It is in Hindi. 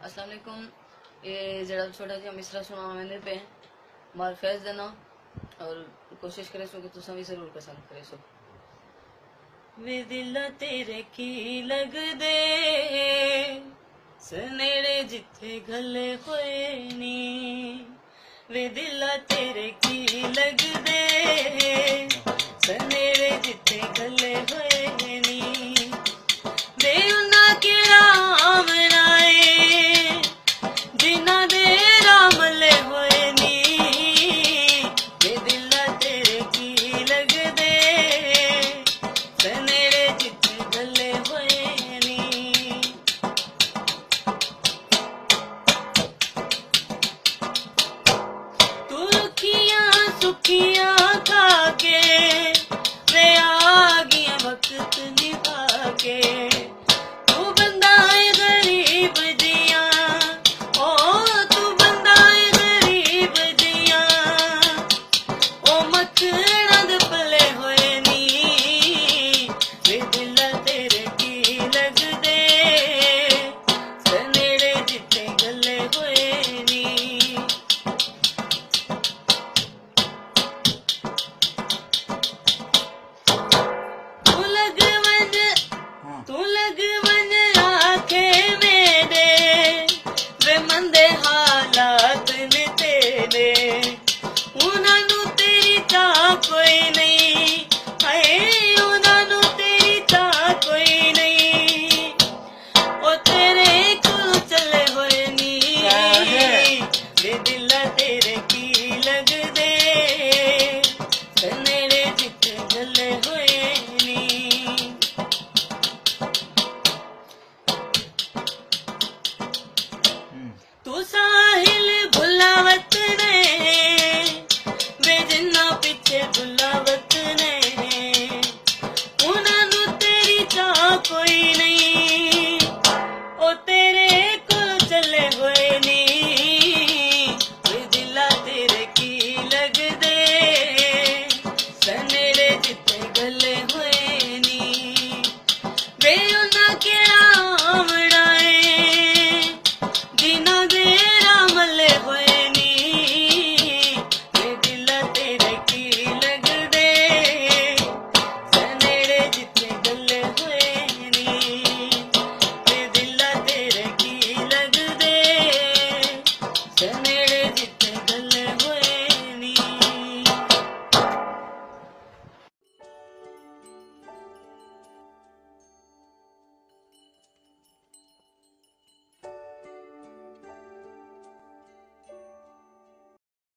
अस्सलाम वालेकुम। ये जरा छोटा सा मिसरा सुना मैंने पे मार फैज देना और कोशिश करे सो कि तुम भी जरूर पसंद करे सो। वे दिल तेरे की लग दे सनेड़े जिथे गले होए नी, वे दिल तेरे की लग दे सनेड़े जिथे गले होए नी, वे उन्ना के राम नाए जिन्ना दे रामले होए नी, वे दिल तेरे की लग दे सनेड़े जिथे गले होए नी। तू रुखियां सुखियां खाके वे आ गया वक्त निभा के, तू बंदा है गरीब दिया, ओ तू बंदा है गरीब दिया, ओ मखना दे पले होए नी, वे दिल तेरे की लग दे सनेड़े जिथे गले होए नी। तू लग वन आखे मेरे वे मंदे हालात ने तेरे, उन्हां तेरी चाह कोई नहीं, हाय उन्हां तेरी चाह कोई नहीं, ओ तेरे कोल चले होए नी, वे दिल तेरे की लग दे सनेड़े जिथे गले होए नी। तू साहिल भुलावत ने वे जिन्ना पीछे भुलावत ने, उन्हां तेरी चाह कोई नहीं, ओ तेरे कोल चले होए नी, वे दिला तेरे की लग दे सनेड़े जिथे गले होए नी, वे उन्ना के राम नाए जिन्ना दे रामले होए नी, वे दिल तेरे की लग दे सनेड़े जिथे गले होए नी, वे दिल तेरे की लग दे सनेड़े